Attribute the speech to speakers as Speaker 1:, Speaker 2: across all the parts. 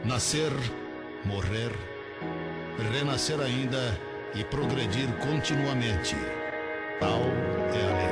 Speaker 1: Nascer, morrer, renascer ainda e progredir continuamente. Tal é a lei.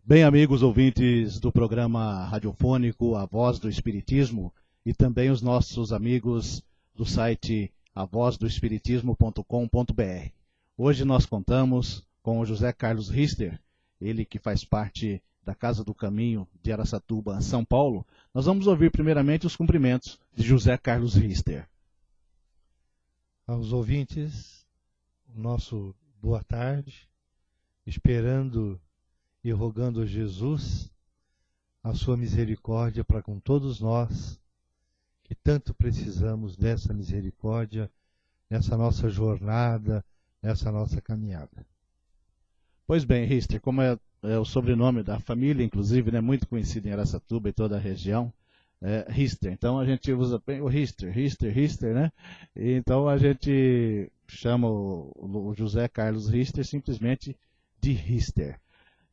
Speaker 2: Bem, amigos ouvintes do programa radiofônico A Voz do Espiritismo e também os nossos amigos do site avozdoespiritismo.com.br. Hoje nós contamos com o José Carlos Rister, ele que faz parte da Casa do Caminho de Araçatuba, São Paulo. Nós vamos ouvir primeiramente os cumprimentos de José Carlos Rister.
Speaker 3: Aos ouvintes, nosso boa tarde, esperando e rogando a Jesus a sua misericórdia para com todos nós, que tanto precisamos dessa misericórdia, nessa nossa jornada, nessa nossa caminhada.
Speaker 2: Pois bem, Rister, como é o sobrenome da família, inclusive, né, muito conhecido em Araçatuba e toda a região, Rister. Então a gente usa bem o Rister, né? E então a gente chama o José Carlos Rister simplesmente de Rister.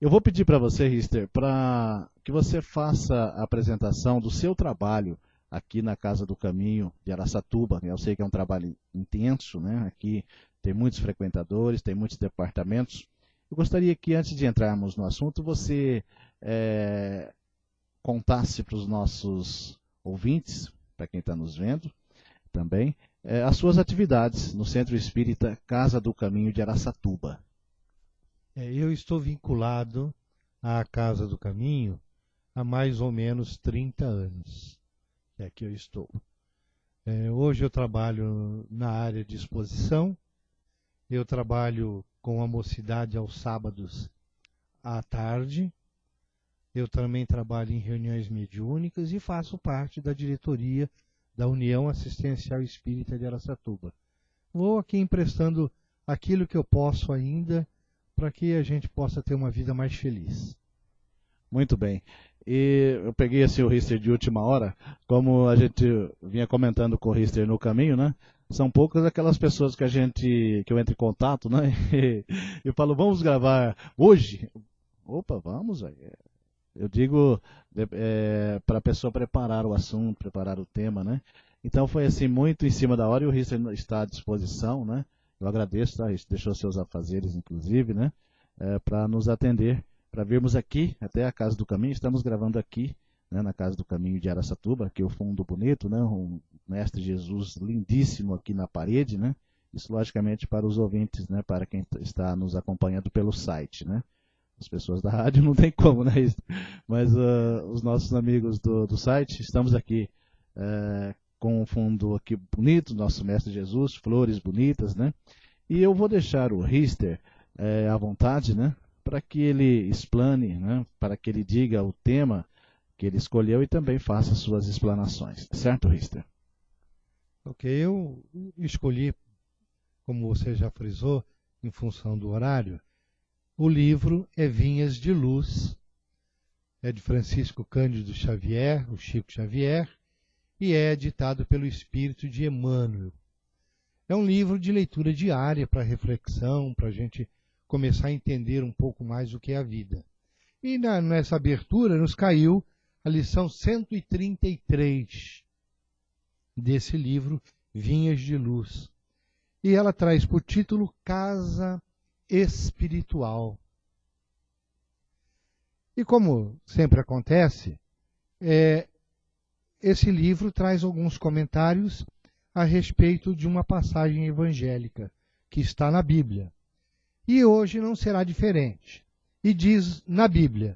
Speaker 2: Eu vou pedir para você, Rister, para que você faça a apresentação do seu trabalho aqui na Casa do Caminho de Araçatuba. Eu sei que é um trabalho intenso, né? Aqui tem muitos frequentadores, tem muitos departamentos. Eu gostaria que, antes de entrarmos no assunto, você contasse para os nossos ouvintes, para quem está nos vendo também, as suas atividades no Centro Espírita Casa do Caminho de Araçatuba.
Speaker 3: Eu estou vinculado à Casa do Caminho há mais ou menos 30 anos. É que eu estou. Hoje eu trabalho na área de exposição, eu trabalho com a mocidade aos sábados à tarde, eu também trabalho em reuniões mediúnicas e faço parte da diretoria da União Assistencial Espírita de Araçatuba. Vou aqui emprestando aquilo que eu posso ainda, para que a gente possa ter uma vida mais feliz.
Speaker 2: Muito bem. E eu peguei assim, o Rister de última hora, como a gente vinha comentando com o Rister no caminho, né? São poucas aquelas pessoas que eu entro em contato, né? E falo, vamos gravar hoje? Opa, vamos, velho. Eu digo para a pessoa preparar o assunto, preparar o tema, né? Então foi assim, muito em cima da hora e o Rister está à disposição, né? Eu agradeço, tá? Deixou seus afazeres, inclusive, né? Para nos atender, para virmos aqui até a Casa do Caminho. Estamos gravando aqui, né, na Casa do Caminho de Araçatuba, aqui o fundo bonito, né? Um Mestre Jesus lindíssimo aqui na parede, né? Isso, logicamente, para os ouvintes, né? Para quem está nos acompanhando pelo site, né? As pessoas da rádio não tem como, né? Mas os nossos amigos do site, estamos aqui com um fundo aqui bonito, nosso Mestre Jesus, flores bonitas, né? E eu vou deixar o Rister à vontade, né? Para que ele explane, né? Para que ele diga o tema que ele escolheu e também faça suas explanações. Certo, Rister?
Speaker 3: Ok, eu escolhi, como você já frisou, em função do horário, o livro é Vinhas de Luz, é de Francisco Cândido Xavier, o Chico Xavier, e é editado pelo Espírito de Emmanuel. É um livro de leitura diária para reflexão, para a gente começar a entender um pouco mais o que é a vida. E nessa abertura nos caiu a lição 133 desse livro, Vinhas de Luz. E ela traz por título Casa Espiritual. E como sempre acontece, esse livro traz alguns comentários a respeito de uma passagem evangélica que está na Bíblia. E hoje não será diferente. E diz na Bíblia: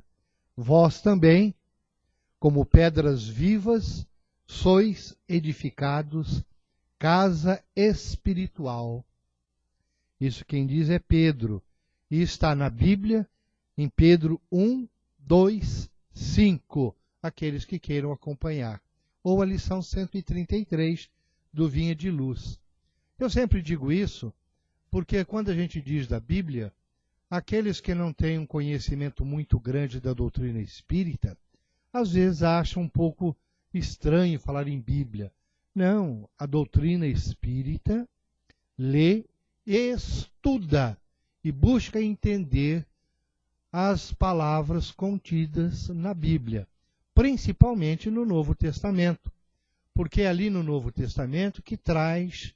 Speaker 3: vós também, como pedras vivas, sois edificados casa espiritual. Isso quem diz é Pedro. E está na Bíblia, em Pedro 1, 2, 5. Aqueles que queiram acompanhar. Ou a lição 133 do Vinha de Luz. Eu sempre digo isso porque quando a gente diz da Bíblia, aqueles que não têm um conhecimento muito grande da doutrina espírita, às vezes acham um pouco estranho falar em Bíblia. Não, a doutrina espírita lê, estuda e busca entender as palavras contidas na Bíblia, principalmente no Novo Testamento, porque é ali no Novo Testamento que traz,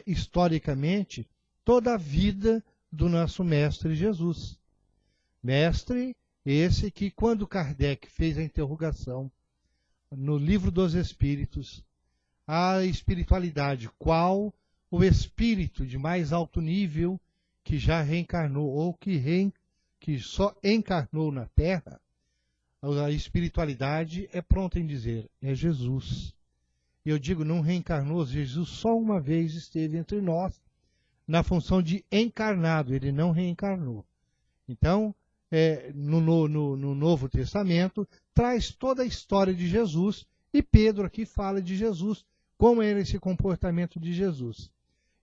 Speaker 3: historicamente, toda a vida do nosso Mestre Jesus. Mestre esse que, quando Kardec fez a interrogação no Livro dos Espíritos, a espiritualidade, qual o espírito de mais alto nível que já reencarnou ou que só encarnou na Terra, a espiritualidade é pronta em dizer, é Jesus. E eu digo, não reencarnou, Jesus só uma vez esteve entre nós, na função de encarnado, ele não reencarnou. Então, no Novo Testamento, traz toda a história de Jesus, e Pedro aqui fala de Jesus, como era esse comportamento de Jesus.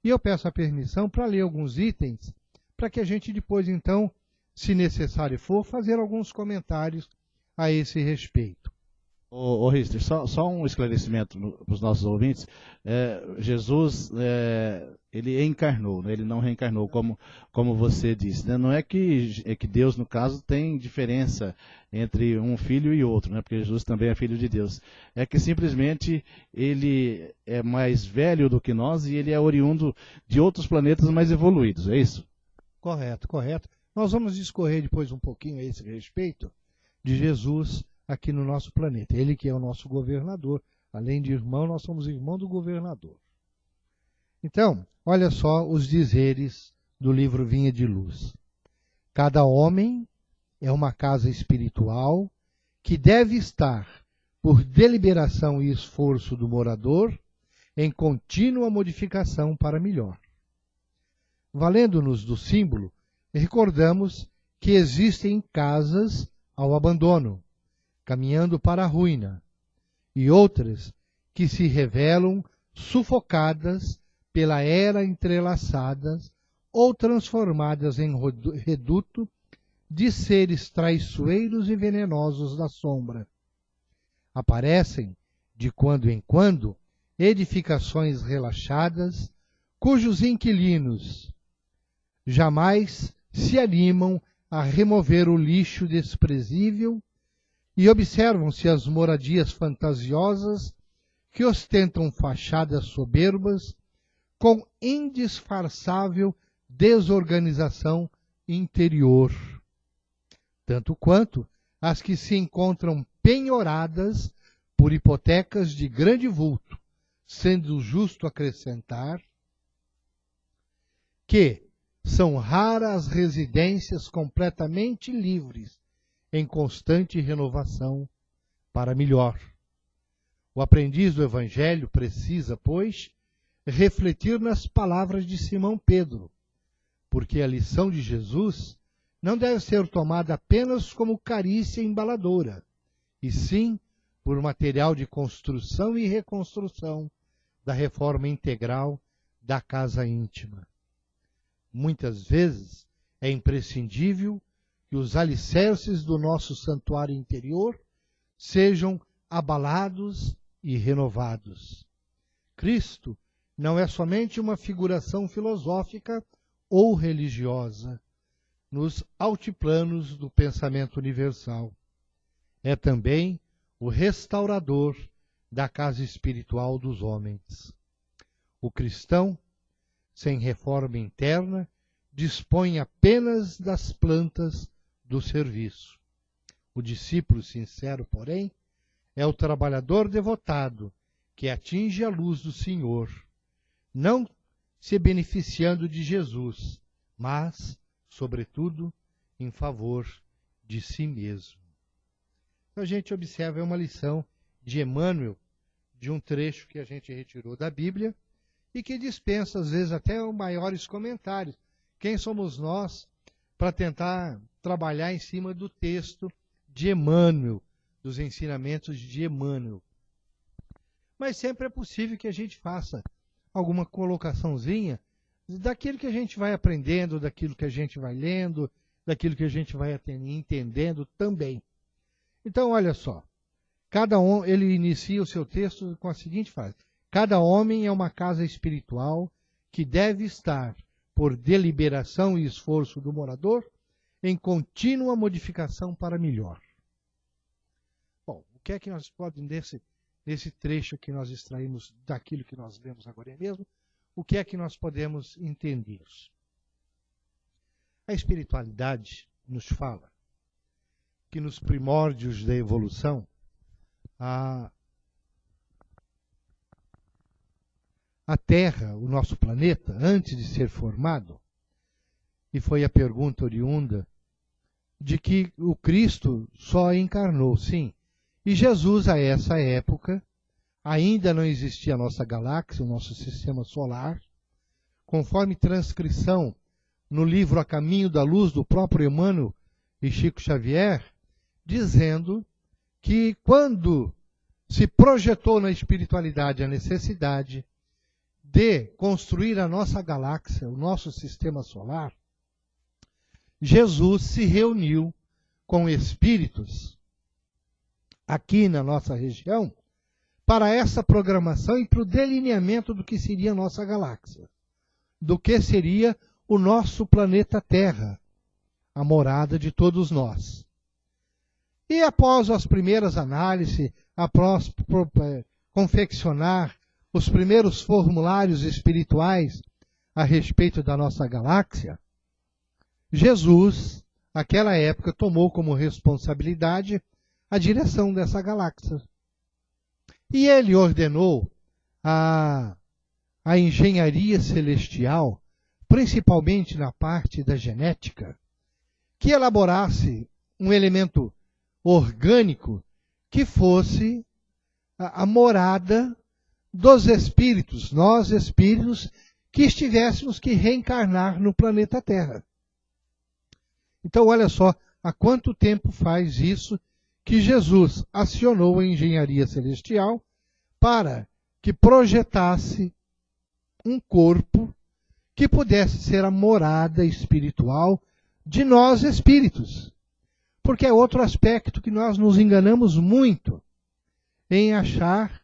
Speaker 3: E eu peço a permissão para ler alguns itens, para que a gente depois, então, se necessário for, fazer alguns comentários a esse respeito.
Speaker 2: Ô Rister, só um esclarecimento para os nossos ouvintes. Jesus, ele encarnou, né? Ele não reencarnou, como você disse. Né? Não é que Deus, no caso, tem diferença entre um filho e outro, né? Porque Jesus também é filho de Deus. É que simplesmente ele é mais velho do que nós e ele é oriundo de outros planetas mais evoluídos, é isso?
Speaker 3: Correto, correto. Nós vamos discorrer depois um pouquinho a esse respeito de Jesus aqui no nosso planeta. Ele que é o nosso governador. Além de irmão, nós somos irmão do governador. Então, olha só os dizeres do livro Vinha de Luz. Cada homem é uma casa espiritual que deve estar, por deliberação e esforço do morador, em contínua modificação para melhor. Valendo-nos do símbolo, recordamos que existem casas ao abandono, caminhando para a ruína, e outras que se revelam sufocadas pela era entrelaçadas ou transformadas em reduto de seres traiçoeiros e venenosos da sombra. Aparecem, de quando em quando, edificações relaxadas, cujos inquilinos jamais se animam a remover o lixo desprezível, e observam-se as moradias fantasiosas que ostentam fachadas soberbas com indisfarçável desorganização interior, tanto quanto as que se encontram penhoradas por hipotecas de grande vulto, sendo justo acrescentar que são raras as residências completamente livres, em constante renovação para melhor. O aprendiz do Evangelho precisa, pois, refletir nas palavras de Simão Pedro, porque a lição de Jesus não deve ser tomada apenas como carícia embaladora, e sim por material de construção e reconstrução da reforma integral da casa íntima. Muitas vezes é imprescindível que os alicerces do nosso santuário interior sejam abalados e renovados. Cristo não é somente uma figuração filosófica ou religiosa nos altiplanos do pensamento universal. É também o restaurador da casa espiritual dos homens. O cristão, sem reforma interna, dispõe apenas das plantas do serviço. O discípulo sincero, porém, é o trabalhador devotado que atinge a luz do Senhor, não se beneficiando de Jesus, mas, sobretudo, em favor de si mesmo. Então, a gente observa uma lição de Emmanuel, de um trecho que a gente retirou da Bíblia e que dispensa, às vezes, até maiores comentários. Quem somos nós para tentar trabalhar em cima do texto de Emmanuel, dos ensinamentos de Emmanuel? Mas sempre é possível que a gente faça alguma colocaçãozinha daquilo que a gente vai aprendendo, daquilo que a gente vai lendo, daquilo que a gente vai entendendo também. Então, olha só, cada um, ele inicia o seu texto com a seguinte frase: Cada homem é uma casa espiritual que deve estar, por deliberação e esforço do morador, em contínua modificação para melhor. Bom, o que é que nós podemos, nesse trecho que nós extraímos daquilo que nós lemos agora mesmo, o que é que nós podemos entender? A espiritualidade nos fala que nos primórdios da evolução, a Terra, o nosso planeta, antes de ser formado, e foi a pergunta oriunda de que o Cristo só encarnou, sim. E Jesus, a essa época, ainda não existia a nossa galáxia, o nosso sistema solar, conforme transcrição no livro A Caminho da Luz, do próprio Emmanuel e Chico Xavier, dizendo que quando se projetou na espiritualidade a necessidade de construir a nossa galáxia, o nosso sistema solar, Jesus se reuniu com espíritos aqui na nossa região para essa programação e para o delineamento do que seria a nossa galáxia, do que seria o nosso planeta Terra, a morada de todos nós. E após as primeiras análises, após confeccionar os primeiros formulários espirituais a respeito da nossa galáxia, Jesus, naquela época, tomou como responsabilidade a direção dessa galáxia. E ele ordenou a engenharia celestial, principalmente na parte da genética, que elaborasse um elemento orgânico que fosse a morada dos espíritos, nós espíritos, que estivéssemos que reencarnar no planeta Terra. Então, olha só, há quanto tempo faz isso que Jesus acionou a engenharia celestial para que projetasse um corpo que pudesse ser a morada espiritual de nós espíritos. Porque é outro aspecto que nós nos enganamos muito em achar,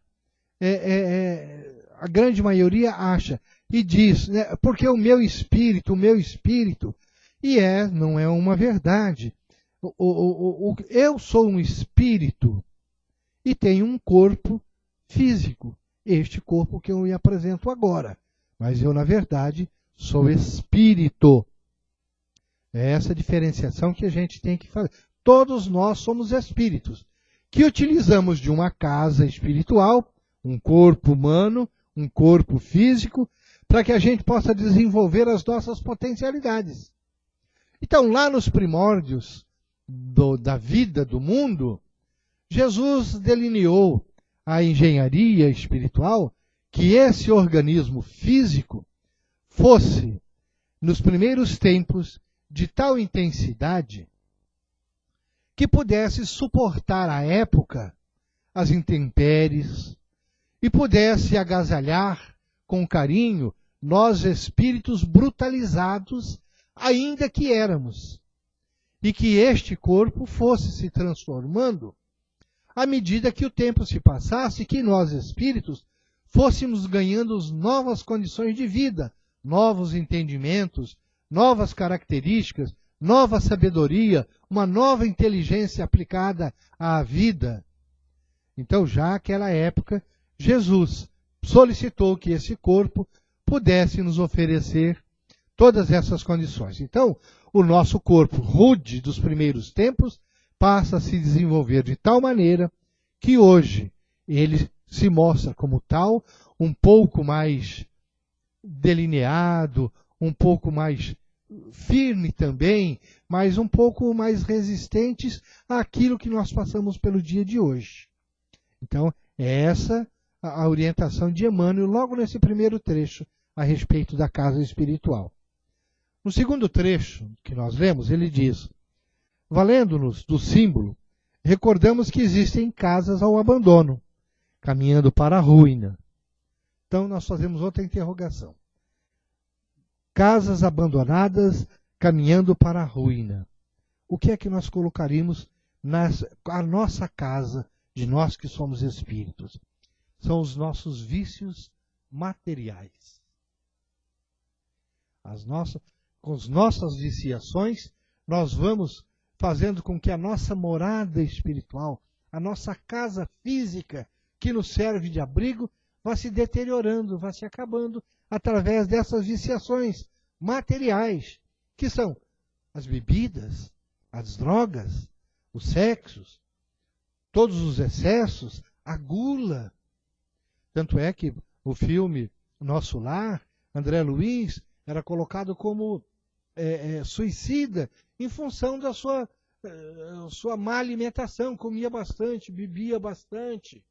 Speaker 3: a grande maioria acha e diz, né, porque o meu espírito, e não é uma verdade. Eu sou um espírito e tenho um corpo físico, este corpo que eu lhe apresento agora, mas eu, na verdade, sou espírito. É essa diferenciação que a gente tem que fazer. Todos nós somos espíritos, que utilizamos de uma casa espiritual, um corpo humano, um corpo físico, para que a gente possa desenvolver as nossas potencialidades. Então, lá nos primórdios da vida do mundo, Jesus delineou a engenharia espiritual que esse organismo físico fosse, nos primeiros tempos, de tal intensidade que pudesse suportar à época as intempéries e pudesse agasalhar com carinho nós espíritos brutalizados, ainda que éramos, e que este corpo fosse se transformando à medida que o tempo se passasse e que nós espíritos fôssemos ganhando novas condições de vida, novos entendimentos, novas características, nova sabedoria, uma nova inteligência aplicada à vida. Então, já naquela época, Jesus solicitou que esse corpo pudesse nos oferecer todas essas condições. Então, o nosso corpo rude dos primeiros tempos passa a se desenvolver de tal maneira que hoje ele se mostra como tal, um pouco mais delineado, um pouco mais firme também, mas um pouco mais resistentes àquilo que nós passamos pelo dia de hoje. Então, é essa a orientação de Emmanuel logo nesse primeiro trecho a respeito da casa espiritual. No segundo trecho que nós lemos, ele diz: valendo-nos do símbolo, recordamos que existem casas ao abandono, caminhando para a ruína. Então, nós fazemos outra interrogação. Casas abandonadas, caminhando para a ruína. O que é que nós colocaríamos a nossa casa, de nós que somos espíritos? são os nossos vícios materiais. Com as nossas viciações, nós vamos fazendo com que a nossa morada espiritual, a nossa casa física, que nos serve de abrigo, vá se deteriorando, vá se acabando através dessas viciações materiais, que são as bebidas, as drogas, os sexos, todos os excessos, a gula. Tanto é que o filme Nosso Lar, André Luiz era colocado como suicida em função da sua má alimentação, comia bastante, bebia bastante.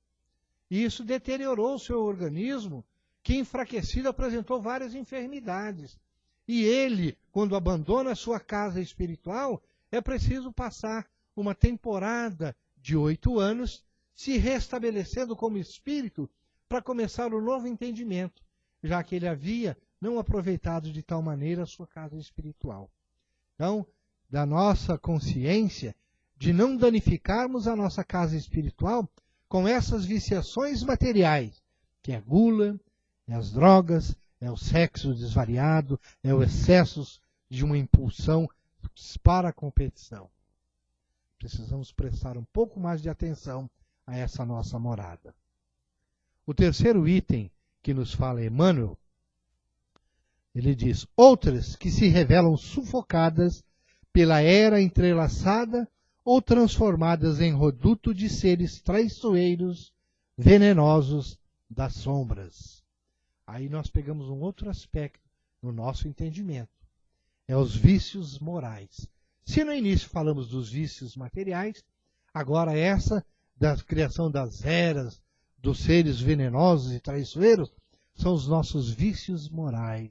Speaker 3: E isso deteriorou o seu organismo, que enfraquecido apresentou várias enfermidades. E ele, quando abandona a sua casa espiritual, é preciso passar uma temporada de 8 anos, se restabelecendo como espírito, para começar um novo entendimento, já que ele havia não aproveitado de tal maneira a sua casa espiritual. Então, da nossa consciência de não danificarmos a nossa casa espiritual com essas viciações materiais, que é a gula, é as drogas, é o sexo desvariado, é o excesso de uma impulsão para a competição. Precisamos prestar um pouco mais de atenção a essa nossa morada. O terceiro item que nos fala Emmanuel, ele diz: outras que se revelam sufocadas pela era entrelaçada ou transformadas em reduto de seres traiçoeiros, venenosos das sombras. Aí nós pegamos um outro aspecto no nosso entendimento. É os vícios morais. Se no início falamos dos vícios materiais, agora essa da criação das eras, dos seres venenosos e traiçoeiros, são os nossos vícios morais.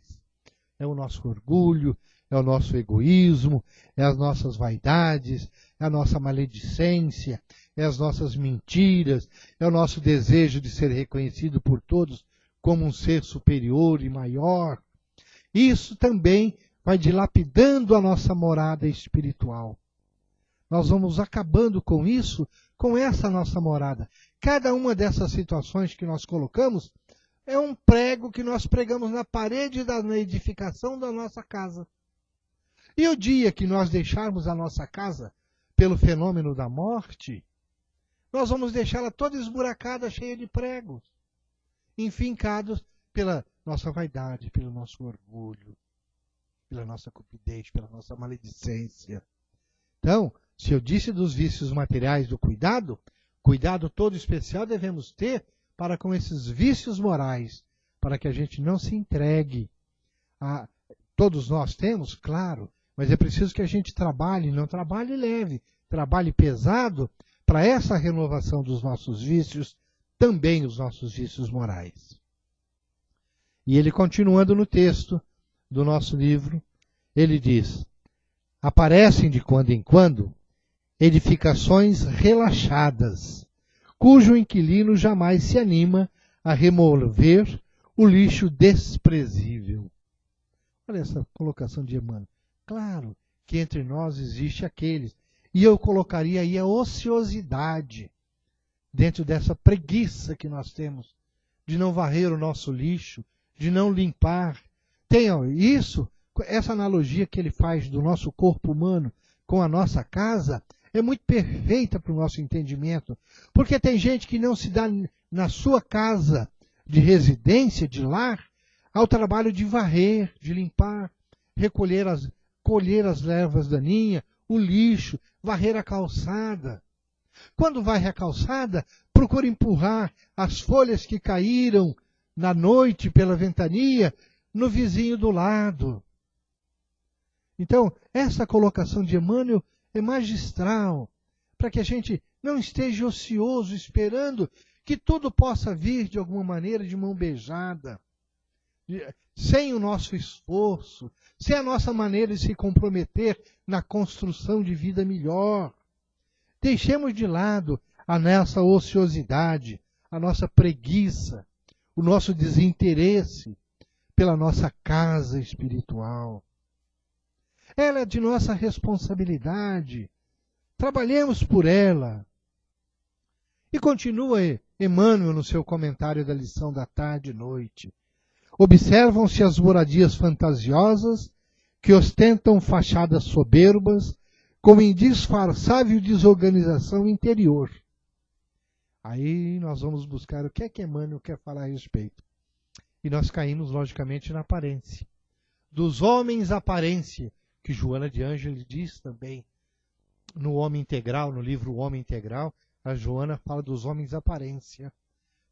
Speaker 3: É o nosso orgulho, é o nosso egoísmo, é as nossas vaidades, é a nossa maledicência, é as nossas mentiras, é o nosso desejo de ser reconhecido por todos como um ser superior e maior. Isso também vai dilapidando a nossa morada espiritual. Nós vamos acabando com isso, com essa nossa morada. Cada uma dessas situações que nós colocamos é um prego que nós pregamos na parede da edificação da nossa casa. E o dia que nós deixarmos a nossa casa pelo fenômeno da morte, nós vamos deixá-la toda esburacada, cheia de pregos, enfincados pela nossa vaidade, pelo nosso orgulho, pela nossa cupidez, pela nossa maledicência. Então, se eu disse dos vícios materiais do cuidado, cuidado todo especial devemos ter para com esses vícios morais, para que a gente não se entregue a... Todos nós temos, claro, mas é preciso que a gente trabalhe, não trabalhe leve, trabalhe pesado para essa renovação dos nossos vícios, também os nossos vícios morais. E ele, continuando no texto do nosso livro, ele diz: aparecem de quando em quando edificações relaxadas, cujo inquilino jamais se anima a remover o lixo desprezível. Olha essa colocação de Emmanuel. Claro que entre nós existe aqueles, e eu colocaria aí a ociosidade, dentro dessa preguiça que nós temos, de não varrer o nosso lixo, de não limpar. Tem isso, essa analogia que ele faz do nosso corpo humano com a nossa casa, é muito perfeita para o nosso entendimento. Porque tem gente que não se dá na sua casa de residência, de lar, ao trabalho de varrer, de limpar, colher as ervas daninhas, o lixo, varrer a calçada. Quando varre a calçada, procura empurrar as folhas que caíram na noite pela ventania no vizinho do lado. Então, essa colocação de Emmanuel é magistral, para que a gente não esteja ocioso esperando que tudo possa vir de alguma maneira de mão beijada, sem o nosso esforço, sem a nossa maneira de se comprometer na construção de vida melhor. Deixemos de lado a nossa ociosidade, a nossa preguiça, o nosso desinteresse pela nossa casa espiritual. Ela é de nossa responsabilidade. Trabalhemos por ela. E continua Emmanuel, no seu comentário da lição da tarde e noite. Observam-se as moradias fantasiosas que ostentam fachadas soberbas com indisfarçável desorganização interior. Aí nós vamos buscar o que é que Emmanuel quer falar a respeito. E nós caímos, logicamente, na aparência. Dos homens aparência, que Joana de Ângeles diz também no Homem Integral, no livro O Homem Integral, a Joana fala dos homens aparência,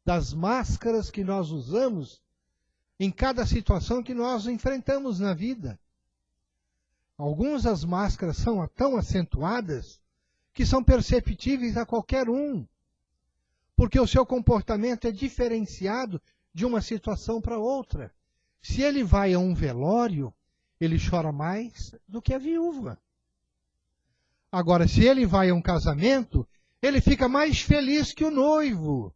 Speaker 3: das máscaras que nós usamos em cada situação que nós enfrentamos na vida. Algumas das máscaras são tão acentuadas que são perceptíveis a qualquer um, porque o seu comportamento é diferenciado de uma situação para outra. Se ele vai a um velório, ele chora mais do que a viúva. Agora, se ele vai a um casamento, ele fica mais feliz que o noivo.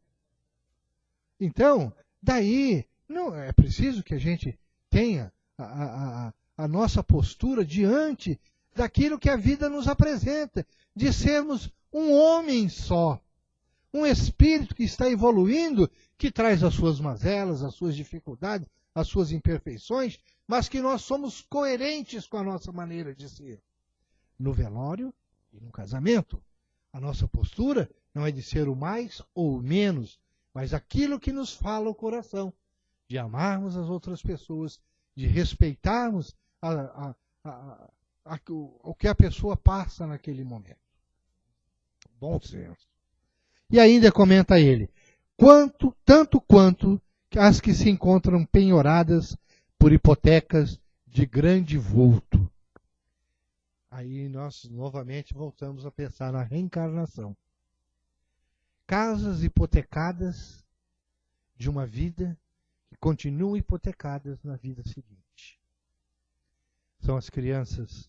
Speaker 3: Então, daí, não é preciso que a gente tenha a nossa postura diante daquilo que a vida nos apresenta, de sermos um homem só, um espírito que está evoluindo, que traz as suas mazelas, as suas dificuldades, as suas imperfeições, mas que nós somos coerentes com a nossa maneira de ser. No velório e no casamento, a nossa postura não é de ser o mais ou o menos, mas aquilo que nos fala o coração, de amarmos as outras pessoas, de respeitarmos o que a pessoa passa naquele momento. Bom senso. E ainda comenta ele, tanto quanto as que se encontram penhoradas por hipotecas de grande vulto. Aí nós novamente voltamos a pensar na reencarnação. Casas hipotecadas de uma vida que continuam hipotecadas na vida seguinte. São as crianças,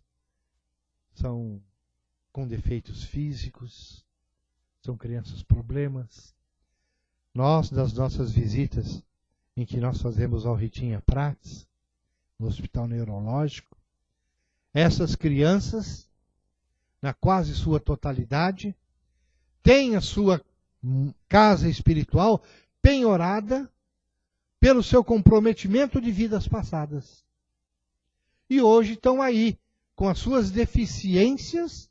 Speaker 3: são com defeitos físicos, são crianças problemas. Nós, das nossas visitas, em que nós fazemos ao Ritinha Prats, no Hospital Neurológico, essas crianças, na quase sua totalidade, têm a sua casa espiritual penhorada pelo seu comprometimento de vidas passadas. E hoje estão aí, com as suas deficiências,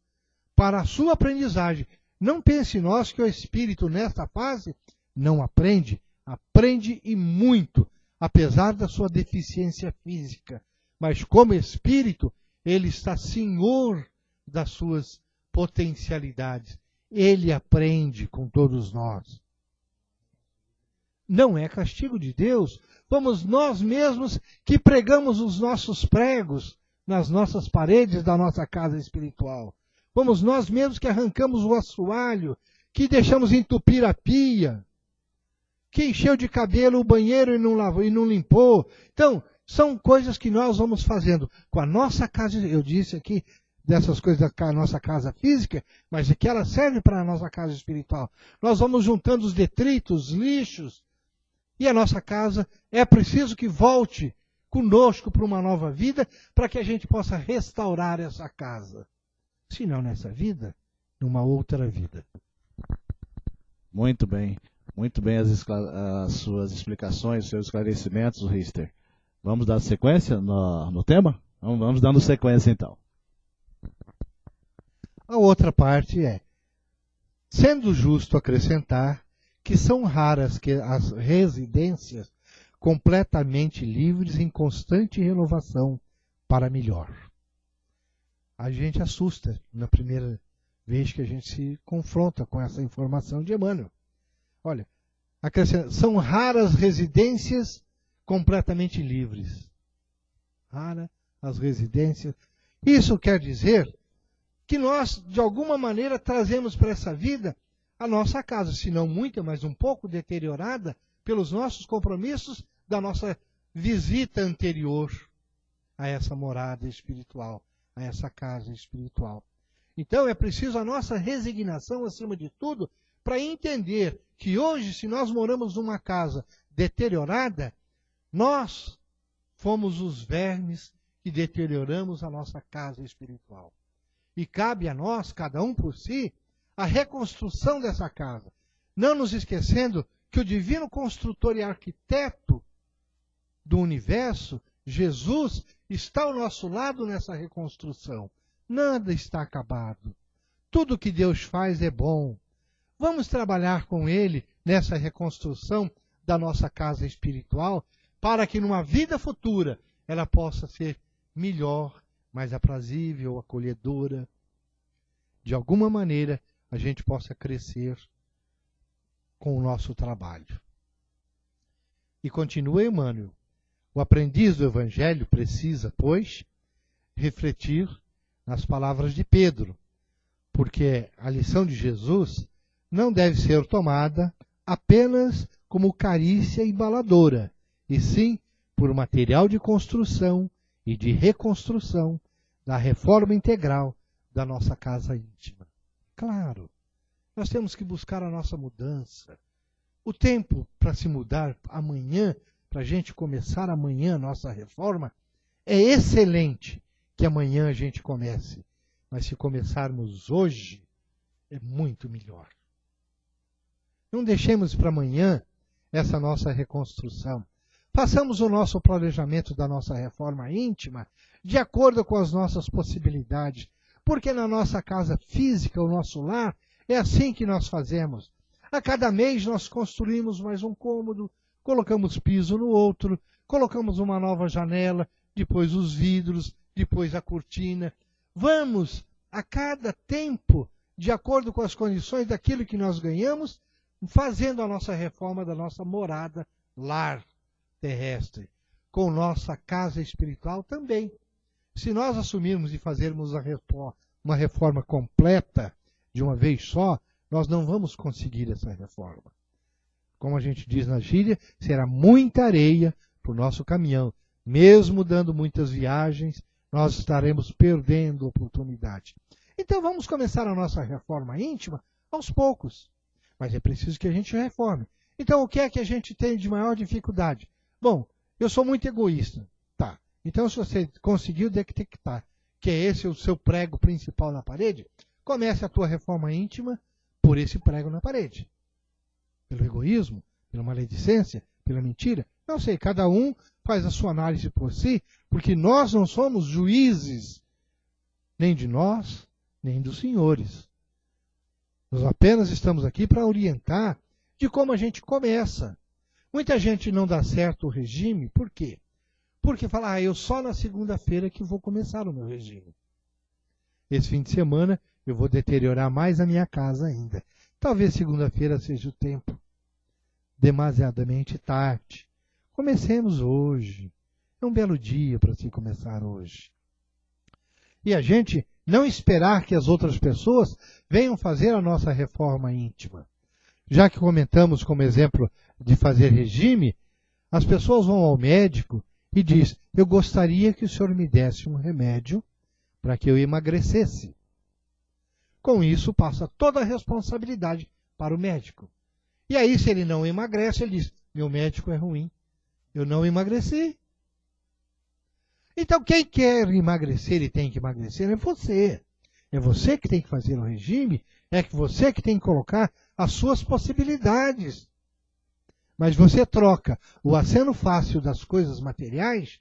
Speaker 3: para a sua aprendizagem. Não pense nós que o espírito, nesta fase, não aprende. Aprende e muito, apesar da sua deficiência física. Mas como espírito, ele está senhor das suas potencialidades. Ele aprende com todos nós. Não é castigo de Deus. Fomos nós mesmos que pregamos os nossos pregos nas nossas paredes da nossa casa espiritual. Fomos nós mesmos que arrancamos o assoalho, que deixamos entupir a pia, que encheu de cabelo o banheiro e não lavou e não limpou. Então, são coisas que nós vamos fazendo com a nossa casa. Eu disse aqui dessas coisas da nossa casa física, mas é que ela serve para a nossa casa espiritual. Nós vamos juntando os detritos, lixos, e a nossa casa é preciso que volte conosco para uma nova vida, para que a gente possa restaurar essa casa. Se não nessa vida, numa outra vida.
Speaker 2: Muito bem as suas explicações, os seus esclarecimentos, Rister. Vamos dar sequência no tema? Vamos dando sequência então.
Speaker 3: A outra parte é, sendo justo acrescentar que são raras as residências completamente livres em constante renovação para melhor. A gente assusta na primeira vez que a gente se confronta com essa informação de Emmanuel. Olha, são raras residências completamente livres. Rara as residências. Isso quer dizer que nós, de alguma maneira, trazemos para essa vida a nossa casa, se não muito, mas um pouco deteriorada pelos nossos compromissos da nossa visita anterior a essa morada espiritual, a essa casa espiritual. Então é preciso a nossa resignação, acima de tudo, para entender que hoje, se nós moramos numa casa deteriorada, nós fomos os vermes que deterioramos a nossa casa espiritual. E cabe a nós, cada um por si, a reconstrução dessa casa. Não nos esquecendo que o divino construtor e arquiteto do universo, Jesus, está ao nosso lado nessa reconstrução. Nada está acabado. Tudo que Deus faz é bom. Vamos trabalhar com Ele nessa reconstrução da nossa casa espiritual, para que numa vida futura ela possa ser melhor, mais aprazível, acolhedora. De alguma maneira a gente possa crescer com o nosso trabalho. E continua Emmanuel. O aprendiz do Evangelho precisa, pois, refletir nas palavras de Pedro, porque a lição de Jesus não deve ser tomada apenas como carícia embaladora, e sim por material de construção e de reconstrução da reforma integral da nossa casa íntima. Claro, nós temos que buscar a nossa mudança. O tempo para se mudar amanhã, para a gente começar amanhã a nossa reforma, é excelente que amanhã a gente comece. Mas se começarmos hoje, é muito melhor. Não deixemos para amanhã essa nossa reconstrução. Façamos o nosso planejamento da nossa reforma íntima de acordo com as nossas possibilidades. Porque na nossa casa física, o nosso lar, é assim que nós fazemos. A cada mês nós construímos mais um cômodo, colocamos piso no outro, colocamos uma nova janela, depois os vidros, depois a cortina. Vamos, a cada tempo, de acordo com as condições daquilo que nós ganhamos, fazendo a nossa reforma da nossa morada, lar terrestre, com nossa casa espiritual também. Se nós assumirmos e fazermos uma reforma completa de uma vez só, nós não vamos conseguir essa reforma. Como a gente diz na gíria, será muita areia para o nosso caminhão. Mesmo dando muitas viagens, nós estaremos perdendo oportunidade. Então vamos começar a nossa reforma íntima aos poucos. Mas é preciso que a gente reforme. Então o que é que a gente tem de maior dificuldade? Bom, eu sou muito egoísta. Tá. Então se você conseguiu detectar que esse é o seu prego principal na parede, comece a tua reforma íntima por esse prego na parede. Pelo egoísmo, pela maledicência, pela mentira. Não sei, cada um faz a sua análise por si, porque nós não somos juízes, nem de nós, nem dos senhores. Nós apenas estamos aqui para orientar de como a gente começa. Muita gente não dá certo o regime, por quê? Porque fala, eu só na segunda-feira que vou começar o meu regime. Esse fim de semana eu vou deteriorar mais a minha casa ainda. Talvez segunda-feira seja o tempo demasiadamente tarde. Comecemos hoje. É um belo dia para se começar hoje. E a gente não esperar que as outras pessoas venham fazer a nossa reforma íntima. Já que comentamos como exemplo de fazer regime, as pessoas vão ao médico e diz, eu gostaria que o senhor me desse um remédio para que eu emagrecesse. Com isso, passa toda a responsabilidade para o médico. E aí, se ele não emagrece, ele diz, meu médico é ruim, eu não emagreci. Então, quem quer emagrecer e tem que emagrecer é você. É você que tem que fazer o regime, é você que tem que colocar as suas possibilidades. Mas você troca o aceno fácil das coisas materiais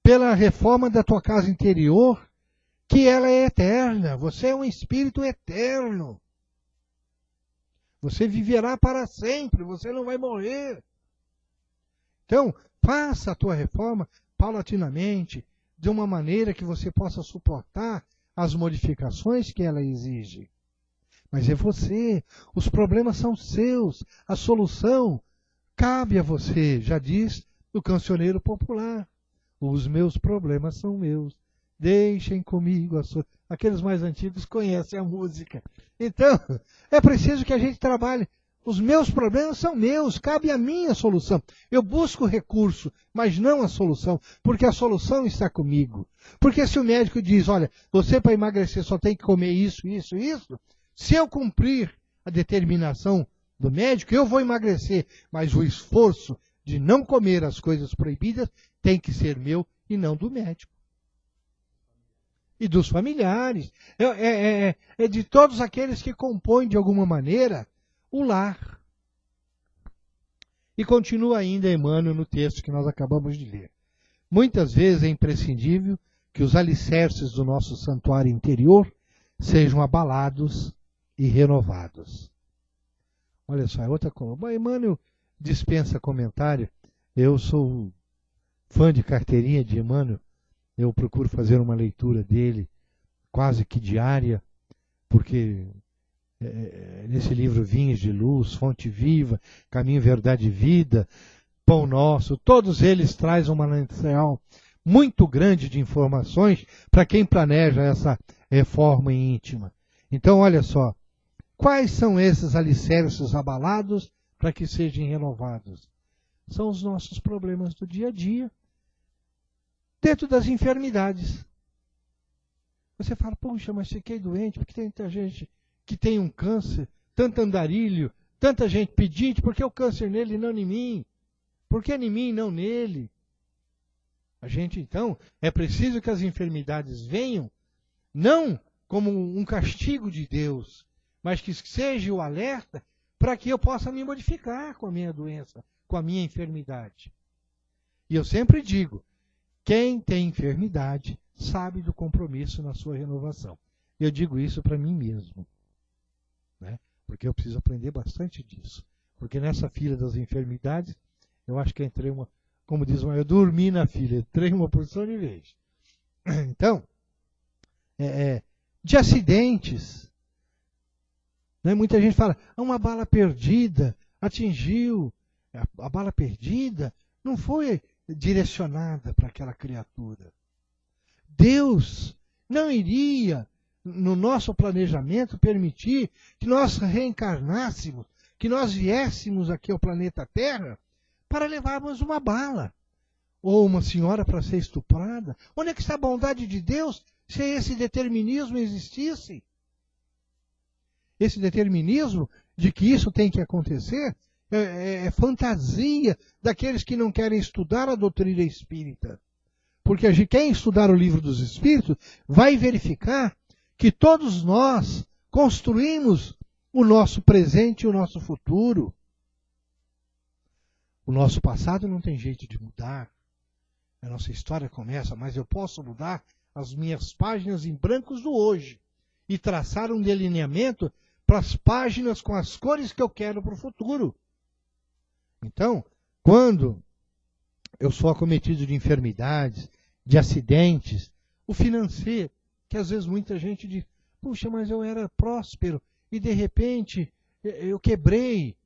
Speaker 3: pela reforma da tua casa interior, que ela é eterna. Você é um espírito eterno. Você viverá para sempre, você não vai morrer. Então, faça a tua reforma paulatinamente, de uma maneira que você possa suportar as modificações que ela exige. Mas é você, os problemas são seus, a solução cabe a você, já diz o cancioneiro popular. Os meus problemas são meus, deixem comigo a sua... Aqueles mais antigos conhecem a música. Então, é preciso que a gente trabalhe. Os meus problemas são meus, cabe a mim a solução. Eu busco recurso, mas não a solução, porque a solução está comigo. Porque se o médico diz, olha, você para emagrecer só tem que comer isso, isso, isso, se eu cumprir a determinação do médico, eu vou emagrecer, mas o esforço de não comer as coisas proibidas tem que ser meu e não do médico. E dos familiares. É de todos aqueles que compõem, de alguma maneira, o lar. E continua ainda Emmanuel no texto que nós acabamos de ler. Muitas vezes é imprescindível que os alicerces do nosso santuário interior sejam abalados e renovados. Olha só, é outra coisa. Bom, Emmanuel dispensa comentário. Eu sou fã de carteirinha de Emmanuel. Eu procuro fazer uma leitura dele quase que diária, porque nesse livro Vinhos de Luz, Fonte Viva, Caminho, Verdade e Vida, Pão Nosso, todos eles trazem uma manancial muito grande de informações para quem planeja essa reforma íntima. Então, olha só, quais são esses alicerces abalados para que sejam renovados? São os nossos problemas do dia a dia, dentro das enfermidades. Você fala, puxa, mas fiquei doente, porque tem tanta gente que tem um câncer, tanto andarilho, tanta gente pedinte, por que o câncer nele e não em mim? Por que em mim e não nele? A gente, então, é preciso que as enfermidades venham, não como um castigo de Deus, mas que seja o alerta para que eu possa me modificar com a minha doença, com a minha enfermidade. E eu sempre digo, quem tem enfermidade sabe do compromisso na sua renovação. Eu digo isso para mim mesmo, né? Porque eu preciso aprender bastante disso. Porque nessa fila das enfermidades, eu acho que entrei como diz eu dormi na fila, entrei uma porção de vez. Então, de acidentes, né? Muita gente fala, uma bala perdida atingiu. A bala perdida não foi direcionada para aquela criatura. Deus não iria, no nosso planejamento, permitir que nós reencarnássemos, que nós viéssemos aqui ao planeta Terra para levarmos uma bala. Ou uma senhora para ser estuprada. Onde é que está a bondade de Deus se esse determinismo existisse? Esse determinismo de que isso tem que acontecer é fantasia daqueles que não querem estudar a doutrina espírita. Porque quem estudar o livro dos Espíritos vai verificar que todos nós construímos o nosso presente e o nosso futuro. O nosso passado não tem jeito de mudar. A nossa história começa, mas eu posso mudar as minhas páginas em brancos do hoje e traçar um delineamento para as páginas com as cores que eu quero para o futuro. Então, quando eu sou acometido de enfermidades, de acidentes, o financeiro, que às vezes muita gente diz, puxa, mas eu era próspero e de repente eu quebrei.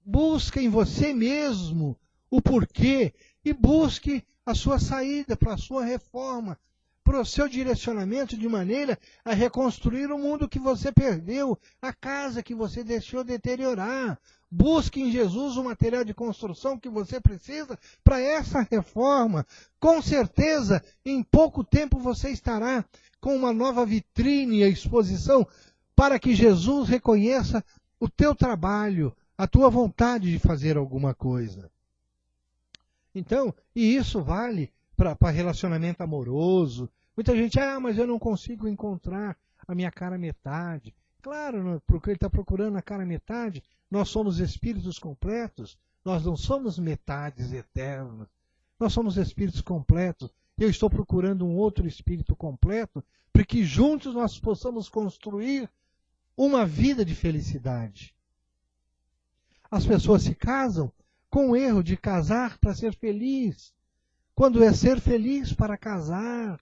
Speaker 3: Busca em você mesmo o porquê e busque a sua saída para a sua reforma, para o seu direcionamento de maneira a reconstruir o mundo que você perdeu, a casa que você deixou deteriorar. Busque em Jesus o material de construção que você precisa para essa reforma. Com certeza, em pouco tempo você estará com uma nova vitrine e exposição para que Jesus reconheça o teu trabalho, a tua vontade de fazer alguma coisa. Então, e isso vale para relacionamento amoroso. Muita gente, mas eu não consigo encontrar a minha cara metade. Claro, porque ele está procurando a cara metade. Nós somos espíritos completos. Nós não somos metades eternas. Nós somos espíritos completos. Eu estou procurando um outro espírito completo para que juntos nós possamos construir uma vida de felicidade. As pessoas se casam com o erro de casar para ser feliz, quando é ser feliz para casar.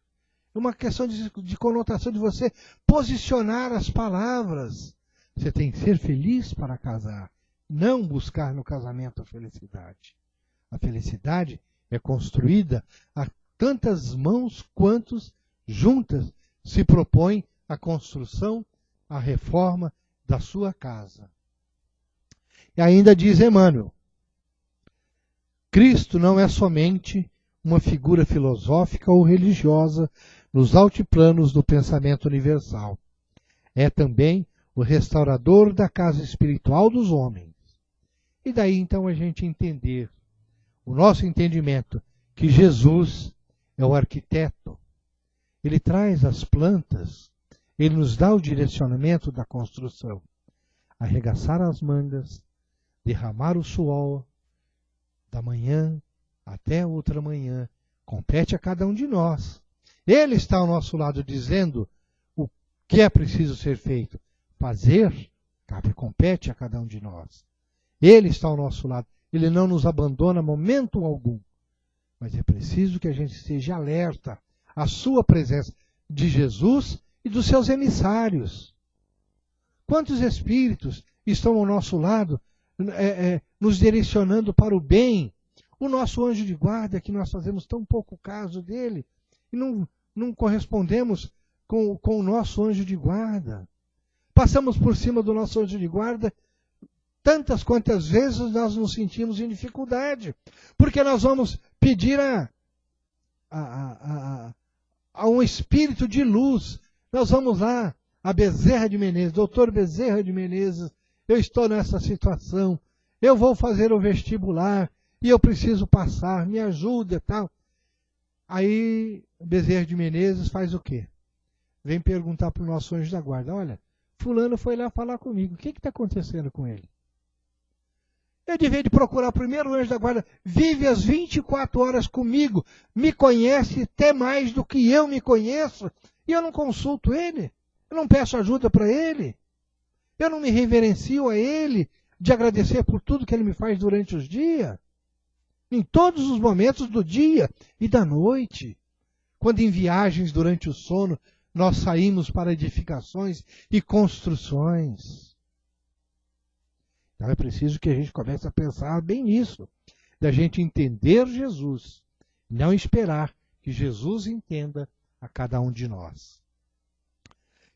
Speaker 3: É uma questão de conotação de você posicionar as palavras. Você tem que ser feliz para casar, não buscar no casamento a felicidade. A felicidade é construída a tantas mãos quantos juntas se propõem a construção, a reforma da sua casa. E ainda diz Emmanuel, Cristo não é somente uma figura filosófica ou religiosa nos altiplanos do pensamento universal. É também o restaurador da casa espiritual dos homens. E daí então a gente entender, o nosso entendimento, que Jesus é o arquiteto. Ele traz as plantas, ele nos dá o direcionamento da construção. Arregaçar as mangas, derramar o suor, da manhã até outra manhã, compete a cada um de nós. Ele está ao nosso lado dizendo o que é preciso ser feito. Fazer, compete a cada um de nós. Ele está ao nosso lado. Ele não nos abandona momento algum. Mas é preciso que a gente esteja alerta à sua presença de Jesus e dos seus emissários. Quantos espíritos estão ao nosso lado, nos direcionando para o bem? O nosso anjo de guarda, que nós fazemos tão pouco caso dele, e não correspondemos com o nosso anjo de guarda. Passamos por cima do nosso anjo de guarda tantas quantas vezes nós nos sentimos em dificuldade, porque nós vamos pedir a um espírito de luz. Nós vamos lá, a Bezerra de Menezes, doutor Bezerra de Menezes, eu estou nessa situação, eu vou fazer o vestibular e eu preciso passar, me ajuda e tal. Aí Bezerra de Menezes faz o quê? Vem perguntar para o nosso anjo da guarda, olha, fulano foi lá falar comigo, o que está acontecendo com ele? Eu devia de procurar primeiro o anjo da guarda, vive as 24 horas comigo, me conhece até mais do que eu me conheço, e eu não consulto ele, eu não peço ajuda para ele, eu não me reverencio a ele, de agradecer por tudo que ele me faz durante os dias, em todos os momentos do dia e da noite, quando em viagens durante o sono, nós saímos para edificações e construções. Então é preciso que a gente comece a pensar bem nisso, da gente entender Jesus, não esperar que Jesus entenda a cada um de nós.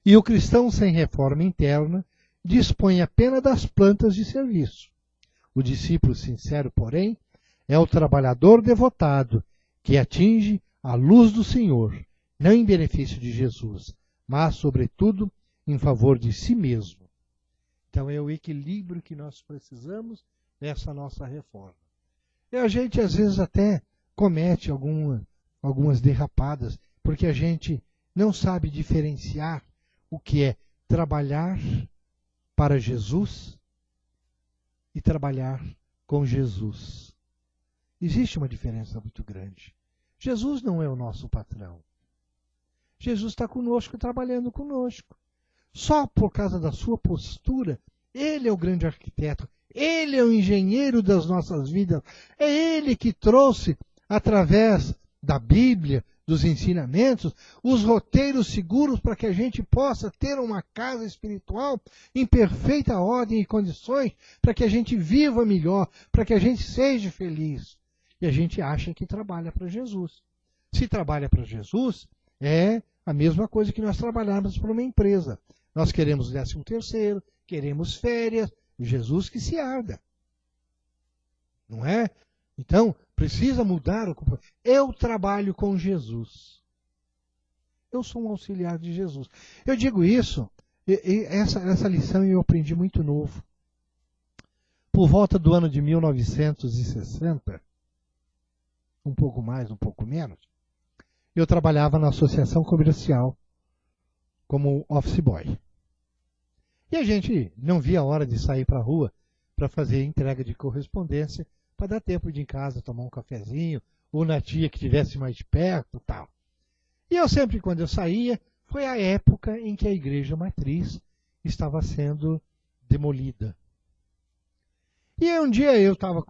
Speaker 3: E o cristão sem reforma interna dispõe apenas das plantas de serviço. O discípulo sincero, porém, é o trabalhador devotado que atinge a luz do Senhor, não em benefício de Jesus, mas, sobretudo, em favor de si mesmo. Então é o equilíbrio que nós precisamos nessa nossa reforma. E a gente às vezes até comete algumas derrapadas, porque a gente não sabe diferenciar o que é trabalhar para Jesus e trabalhar com Jesus. Existe uma diferença muito grande. Jesus não é o nosso patrão. Jesus está conosco, trabalhando conosco. Só por causa da sua postura, ele é o grande arquiteto, ele é o engenheiro das nossas vidas, é ele que trouxe, através da Bíblia, dos ensinamentos, os roteiros seguros para que a gente possa ter uma casa espiritual em perfeita ordem e condições, para que a gente viva melhor, para que a gente seja feliz. E a gente acha que trabalha para Jesus. Se trabalha para Jesus, é a mesma coisa que nós trabalharmos para uma empresa. Nós queremos 13º, queremos férias, Jesus que se arda. Não é? Então, precisa mudar o comportamento. Eu trabalho com Jesus. Eu sou um auxiliar de Jesus. Eu digo isso, essa lição eu aprendi muito novo. Por volta do ano de 1960, um pouco mais, um pouco menos, eu trabalhava na associação comercial como office boy. E a gente não via a hora de sair para a rua para fazer entrega de correspondência, para dar tempo de ir em casa tomar um cafezinho, ou na tia que estivesse mais perto, tal. E eu sempre, quando eu saía, foi a época em que a igreja matriz estava sendo demolida. E um dia eu estava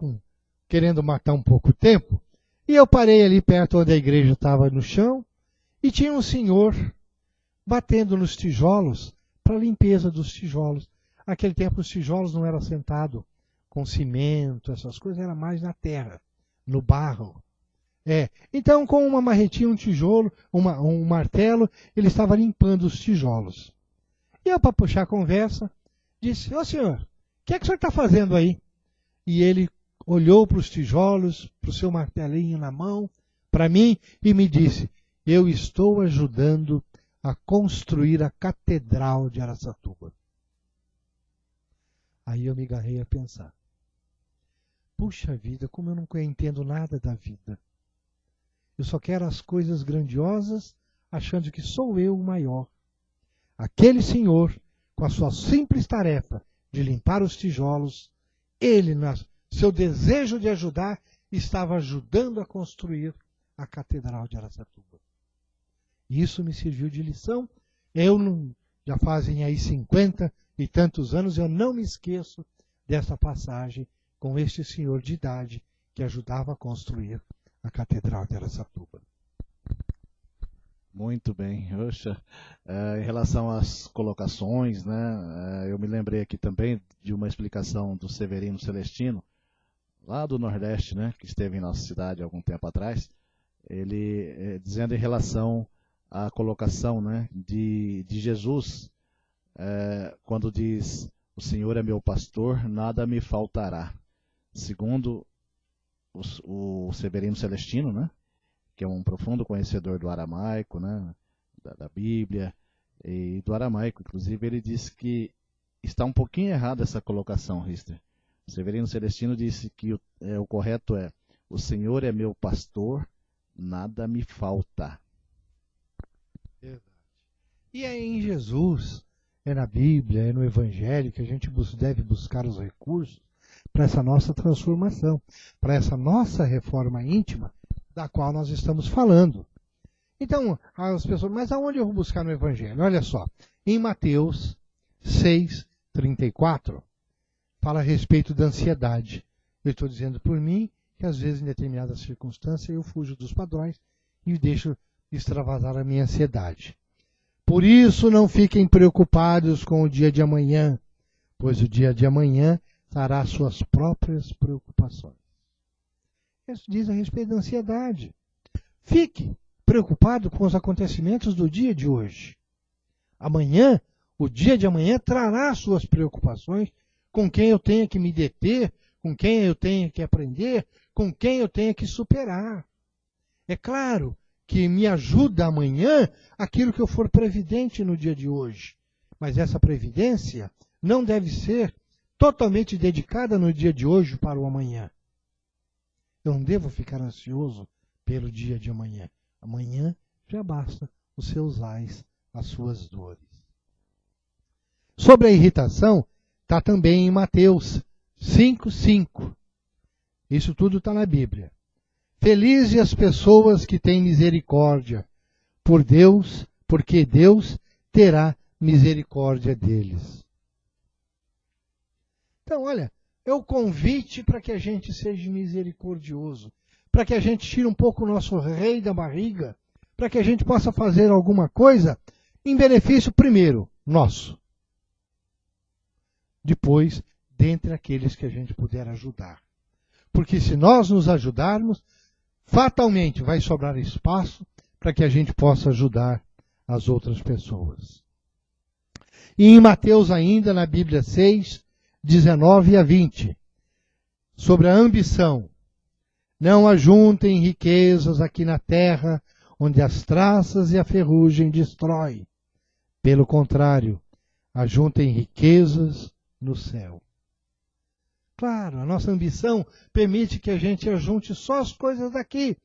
Speaker 3: querendo matar um pouco o tempo, e eu parei ali perto onde a igreja estava no chão, e tinha um senhor batendo nos tijolos para a limpeza dos tijolos. Naquele tempo os tijolos não eram assentados com cimento, essas coisas, era mais na terra, no barro. Então, com uma marretinha, um tijolo, um martelo, ele estava limpando os tijolos. E eu, para puxar a conversa, disse, ô senhor, o que é que o senhor está fazendo aí? E ele olhou para os tijolos, para o seu martelinho na mão, para mim, e me disse, eu estou ajudando a construir a Catedral de Araçatuba. Aí eu me agarrei a pensar. Puxa vida, como eu não entendo nada da vida. Eu só quero as coisas grandiosas, achando que sou eu o maior. Aquele senhor, com a sua simples tarefa de limpar os tijolos, ele, seu desejo de ajudar, estava ajudando a construir a Catedral de Araçatuba. Isso me serviu de lição. Já fazem aí 50 e tantos anos, eu não me esqueço dessa passagem com este senhor de idade que ajudava a construir a Catedral de Araçatuba.
Speaker 2: Muito bem. Oxa, em relação às colocações, né, eu me lembrei aqui também de uma explicação do Severino Celestino, lá do Nordeste, né, que esteve em nossa cidade há algum tempo atrás, ele dizendo em relação à colocação, né, de Jesus, quando diz: o Senhor é meu pastor, nada me faltará. Segundo o Severino Celestino, né, que é um profundo conhecedor do aramaico, né, da Bíblia e do aramaico, inclusive, ele disse que está um pouquinho errada essa colocação, Rister. O Severino Celestino disse que o correto é: o Senhor é meu pastor, nada me falta.
Speaker 3: Verdade. E é em Jesus, é na Bíblia, é no Evangelho que a gente deve buscar os recursos para essa nossa transformação, para essa nossa reforma íntima, da qual nós estamos falando. Então, as pessoas, mas aonde eu vou buscar no Evangelho? Olha só, em Mateus 6:34, fala a respeito da ansiedade. Eu estou dizendo por mim que às vezes em determinadas circunstâncias eu fujo dos padrões e deixo extravasar a minha ansiedade. Por isso não fiquem preocupados com o dia de amanhã, pois o dia de amanhã trará suas próprias preocupações. Isso diz a respeito da ansiedade. Fique preocupado com os acontecimentos do dia de hoje. Amanhã, o dia de amanhã trará suas preocupações, com quem eu tenha que me deter, com quem eu tenha que aprender, com quem eu tenha que superar. É claro que me ajuda amanhã aquilo que eu for previdente no dia de hoje. Mas essa previdência não deve ser totalmente dedicada no dia de hoje para o amanhã. Eu não devo ficar ansioso pelo dia de amanhã. Amanhã já basta os seus ais, as suas dores. Sobre a irritação, está também em Mateus 5:5. Isso tudo está na Bíblia. Felizes as pessoas que têm misericórdia por Deus, porque Deus terá misericórdia deles. Então, olha, é o convite para que a gente seja misericordioso, para que a gente tire um pouco o nosso rei da barriga, para que a gente possa fazer alguma coisa em benefício, primeiro, nosso. Depois, dentre aqueles que a gente puder ajudar. Porque se nós nos ajudarmos, fatalmente vai sobrar espaço para que a gente possa ajudar as outras pessoas. E em Mateus ainda, na Bíblia 6:19-20, sobre a ambição. Não ajuntem riquezas aqui na terra, onde as traças e a ferrugem destroem. Pelo contrário, ajuntem riquezas no céu. Claro, a nossa ambição permite que a gente ajunte só as coisas daqui.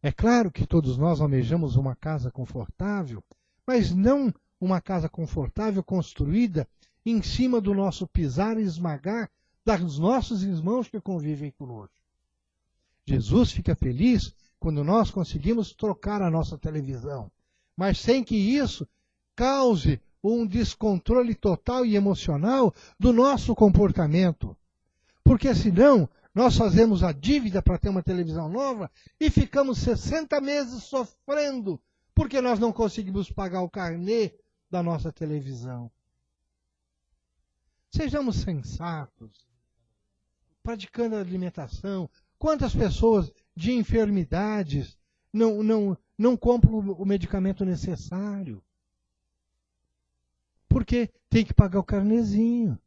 Speaker 3: É claro que todos nós almejamos uma casa confortável, mas não uma casa confortável construída em cima do nosso pisar e esmagar dos nossos irmãos que convivem conosco. Jesus fica feliz quando nós conseguimos trocar a nossa televisão, mas sem que isso cause um descontrole total e emocional do nosso comportamento. Porque senão nós fazemos a dívida para ter uma televisão nova e ficamos 60 meses sofrendo porque nós não conseguimos pagar o carnê da nossa televisão. Sejamos sensatos, praticando a alimentação. Quantas pessoas de enfermidades não compram o medicamento necessário? Porque tem que pagar o carnezinho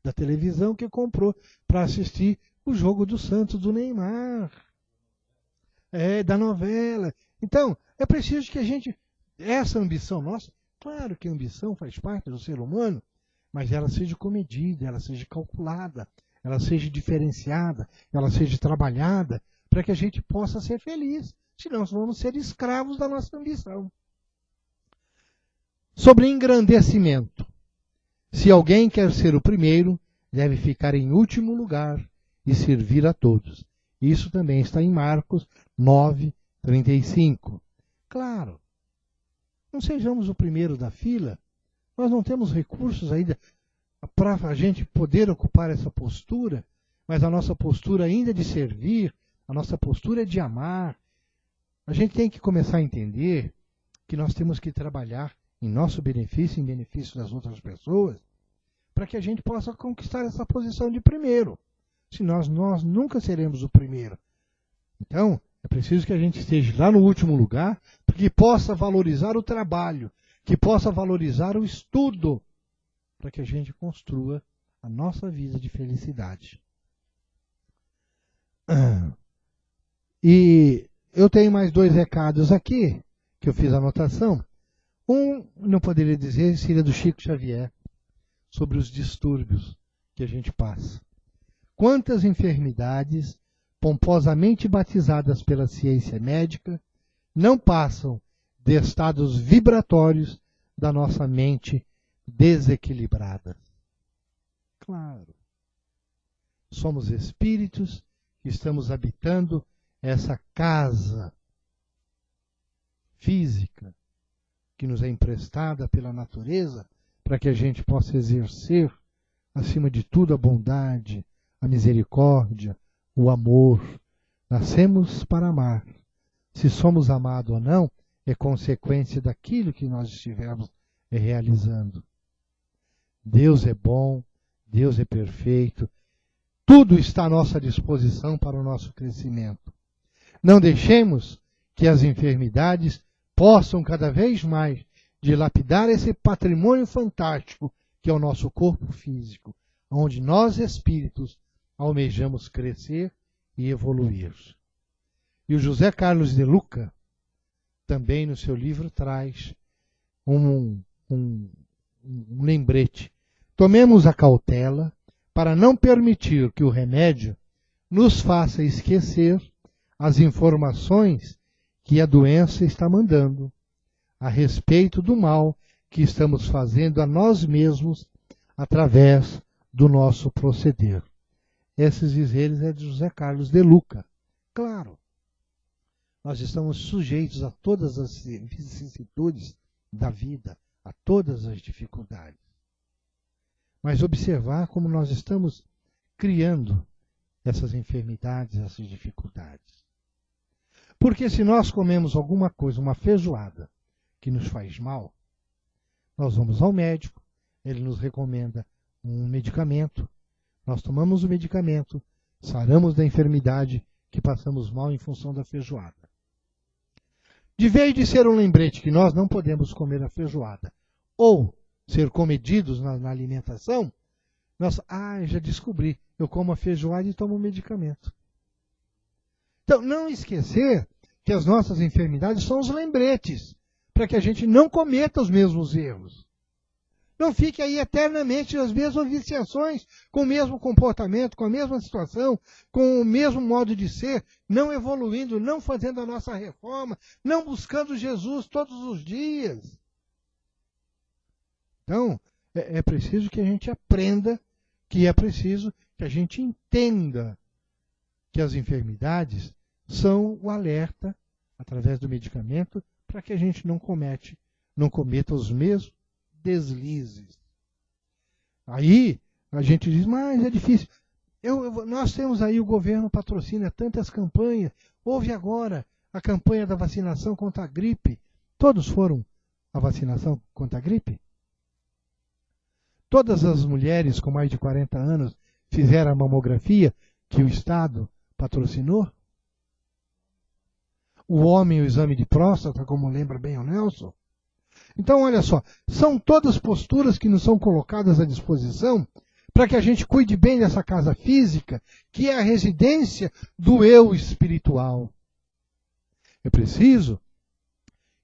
Speaker 3: da televisão que comprou para assistir o jogo do Santos, do Neymar. Da novela. Então, é preciso que a gente... Essa ambição nossa, claro que a ambição faz parte do ser humano, mas ela seja comedida, ela seja calculada, ela seja diferenciada, ela seja trabalhada, para que a gente possa ser feliz. Senão nós vamos ser escravos da nossa ambição. Sobre engrandecimento. Se alguém quer ser o primeiro, deve ficar em último lugar e servir a todos. Isso também está em Marcos 9:35. Claro, não sejamos o primeiro da fila. Nós não temos recursos ainda para a gente poder ocupar essa postura, mas a nossa postura ainda é de servir, a nossa postura é de amar. A gente tem que começar a entender que nós temos que trabalhar em nosso benefício, em benefício das outras pessoas, para que a gente possa conquistar essa posição de primeiro. Senão nós nunca seremos o primeiro. Então, é preciso que a gente esteja lá no último lugar, para que possa valorizar o trabalho, que possa valorizar o estudo, para que a gente construa a nossa vida de felicidade. E eu tenho mais 2 recados aqui, que eu fiz a anotação. Um, não poderia dizer, seria do Chico Xavier, sobre os distúrbios que a gente passa. Quantas enfermidades, pomposamente batizadas pela ciência médica, não passam de estados vibratórios da nossa mente desequilibrada. Claro. Somos espíritos que estamos habitando essa casa física que nos é emprestada pela natureza para que a gente possa exercer, acima de tudo, a bondade, a misericórdia, o amor. Nascemos para amar. Se somos amados ou não, é consequência daquilo que nós estivermos realizando. Deus é bom, Deus é perfeito, tudo está à nossa disposição para o nosso crescimento. Não deixemos que as enfermidades possam cada vez mais dilapidar esse patrimônio fantástico que é o nosso corpo físico, onde nós, espíritos, almejamos crescer e evoluir. E o José Carlos de Luca, também no seu livro, traz um lembrete. Tomemos a cautela para não permitir que o remédio nos faça esquecer as informações que a doença está mandando a respeito do mal que estamos fazendo a nós mesmos através do nosso proceder. Esses dizeres é de José Carlos de Luca. Claro, nós estamos sujeitos a todas as vicissitudes da vida, a todas as dificuldades. Mas observar como nós estamos criando essas enfermidades, essas dificuldades. Porque se nós comemos alguma coisa, uma feijoada, que nos faz mal, nós vamos ao médico, ele nos recomenda um medicamento, nós tomamos o medicamento, saramos da enfermidade que passamos mal em função da feijoada. De vez de ser um lembrete que nós não podemos comer a feijoada, ou ser comedidos na alimentação, nós, já descobri, eu como a feijoada e tomo um medicamento. Então, não esquecer que as nossas enfermidades são os lembretes, para que a gente não cometa os mesmos erros. Não fique aí eternamente nas mesmas viciações, com o mesmo comportamento, com a mesma situação, com o mesmo modo de ser, não evoluindo, não fazendo a nossa reforma, não buscando Jesus todos os dias. Então, é preciso que a gente aprenda, que é preciso que a gente entenda que as enfermidades são o alerta, através do medicamento, para que a gente não cometa os mesmos deslizes. Aí a gente diz, mas é difícil. Nós temos aí, o governo patrocina tantas campanhas. Houve agora a campanha da vacinação contra a gripe. Todos foram à vacinação contra a gripe? Todas as mulheres com mais de 40 anos fizeram a mamografia que o Estado patrocinou? O homem, o exame de próstata, como lembra bem o Nelson? Então, olha só, são todas posturas que nos são colocadas à disposição para que a gente cuide bem dessa casa física, que é a residência do eu espiritual. É preciso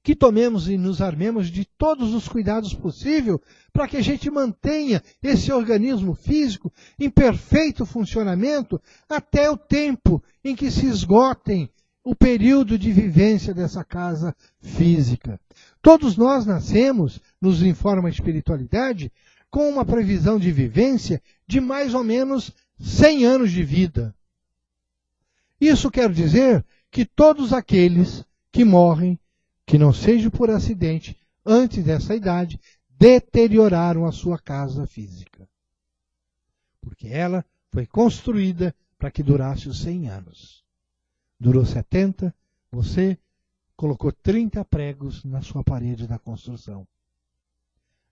Speaker 3: que tomemos e nos armemos de todos os cuidados possíveis para que a gente mantenha esse organismo físico em perfeito funcionamento até o tempo em que se esgotem o período de vivência dessa casa física. Todos nós nascemos, nos informa a espiritualidade, com uma previsão de vivência de mais ou menos 100 anos de vida. Isso quer dizer que todos aqueles que morrem, que não seja por acidente, antes dessa idade, deterioraram a sua casa física. Porque ela foi construída para que durasse os 100 anos. Durou 70, você colocou 30 pregos na sua parede da construção.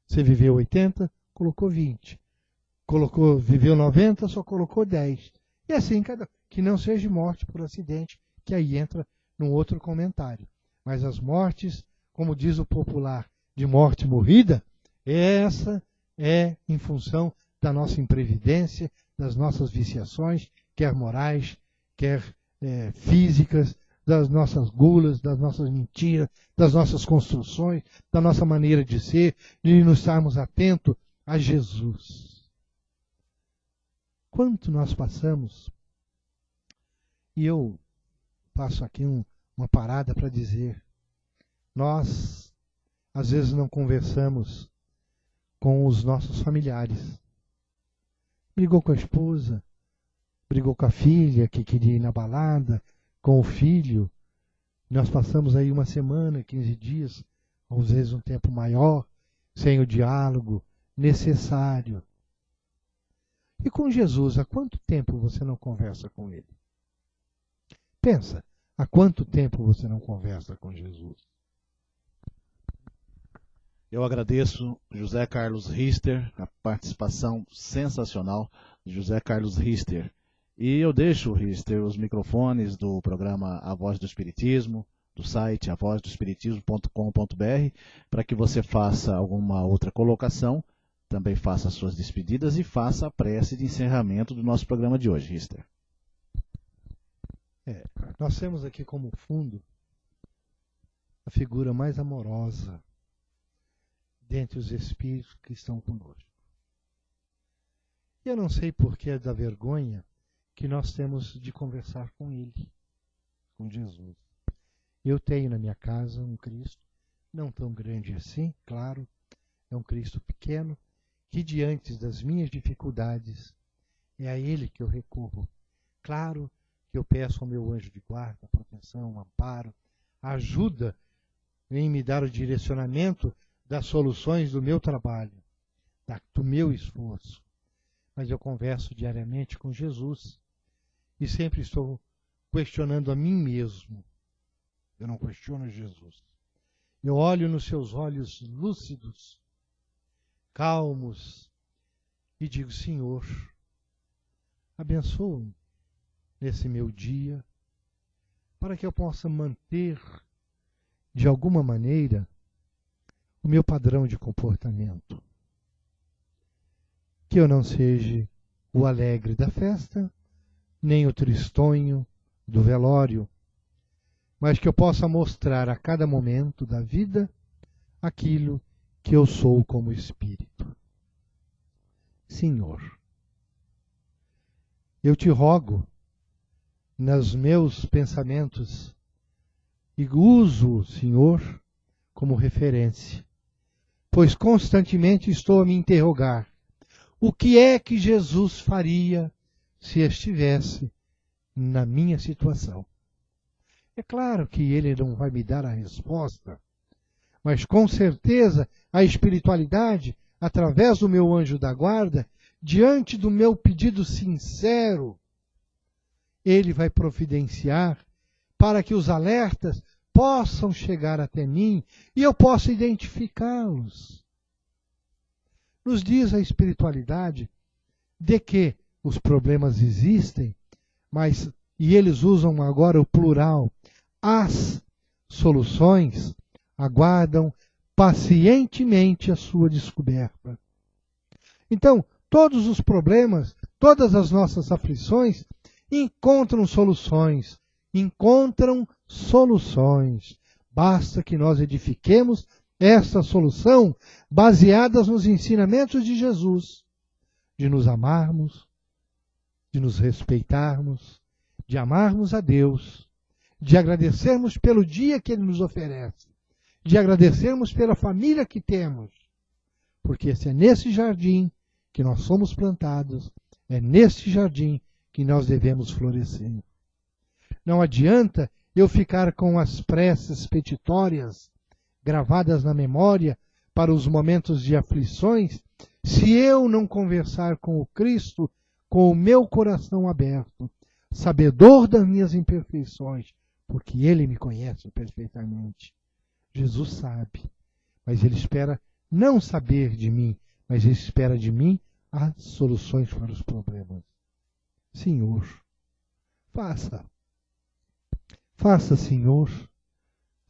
Speaker 3: Você viveu 80, colocou 20. Viveu 90, só colocou 10. E assim, que não seja morte por acidente, que aí entra num outro comentário. Mas as mortes, como diz o popular, de morte morrida, essa é em função da nossa imprevidência, das nossas viciações, quer morais, quer físicas, das nossas gulas, das nossas mentiras, das nossas construções, da nossa maneira de ser, de nos estarmos atentos a Jesus. Quanto nós passamos, e eu passo aqui uma parada para dizer, nós às vezes não conversamos com os nossos familiares. Brigou com a esposa, brigou com a filha que queria ir na balada, com o filho. Nós passamos aí uma semana, 15 dias, às vezes um tempo maior, sem o diálogo necessário. E com Jesus, há quanto tempo você não conversa com ele? Pensa, há quanto tempo você não conversa com Jesus?
Speaker 2: Eu agradeço José Carlos Rister, a participação sensacional de José Carlos Rister. E eu deixo, Rister, os microfones do programa A Voz do Espiritismo, do site avozdoespiritismo.com.br, para que você faça alguma outra colocação, também faça as suas despedidas e faça a prece de encerramento do nosso programa de hoje, Rister.
Speaker 3: Nós temos aqui como fundo a figura mais amorosa dentre os espíritos que estão conosco. E eu não sei por que é da vergonha que nós temos de conversar com ele, com Jesus. Eu tenho na minha casa um Cristo, não tão grande assim, claro, é um Cristo pequeno, que diante das minhas dificuldades é a ele que eu recorro. Claro que eu peço ao meu anjo de guarda, proteção, amparo, ajuda em me dar o direcionamento das soluções do meu trabalho, do meu esforço. Mas eu converso diariamente com Jesus e sempre estou questionando a mim mesmo. Eu não questiono Jesus. Eu olho nos seus olhos lúcidos, calmos, e digo, Senhor, abençoa-me nesse meu dia, para que eu possa manter, de alguma maneira, o meu padrão de comportamento. Que eu não seja o alegre da festa, nem o tristonho do velório, mas que eu possa mostrar a cada momento da vida aquilo que eu sou como espírito. Senhor, eu te rogo, nos meus pensamentos, e uso, Senhor, como referência, pois constantemente estou a me interrogar, o que é que Jesus faria se estivesse na minha situação? É claro que ele não vai me dar a resposta, mas com certeza a espiritualidade, através do meu anjo da guarda, diante do meu pedido sincero, ele vai providenciar para que os alertas possam chegar até mim e eu possa identificá-los. Nos diz a espiritualidade de que os problemas existem, e eles usam agora o plural, as soluções aguardam pacientemente a sua descoberta. Então, todos os problemas, todas as nossas aflições encontram soluções. Basta que nós edifiquemos essa solução baseadas nos ensinamentos de Jesus, de nos amarmos, de nos respeitarmos, de amarmos a Deus, de agradecermos pelo dia que Ele nos oferece, de agradecermos pela família que temos, porque se é nesse jardim que nós somos plantados, é nesse jardim que nós devemos florescer. Não adianta eu ficar com as preces petitórias gravadas na memória para os momentos de aflições, se eu não conversar com o Cristo, com o meu coração aberto, sabedor das minhas imperfeições, porque Ele me conhece perfeitamente. Jesus sabe, mas Ele espera não saber de mim, mas Ele espera de mim as soluções para os problemas. Senhor, faça, Senhor,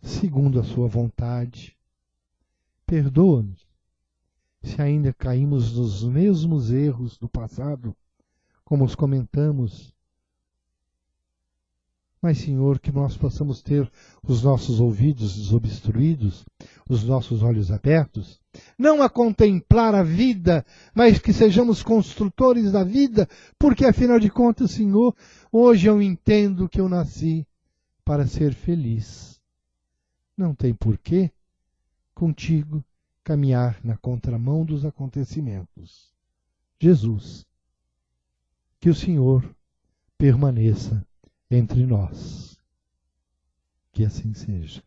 Speaker 3: segundo a sua vontade. Perdoa-nos se ainda caímos nos mesmos erros do passado, como os comentamos. Mas, Senhor, que nós possamos ter os nossos ouvidos desobstruídos, os nossos olhos abertos, não a contemplar a vida, mas que sejamos construtores da vida, porque, afinal de contas, Senhor, hoje eu entendo que eu nasci para ser feliz. Não tem porquê contigo caminhar na contramão dos acontecimentos. Jesus, que o Senhor permaneça entre nós. Que assim seja.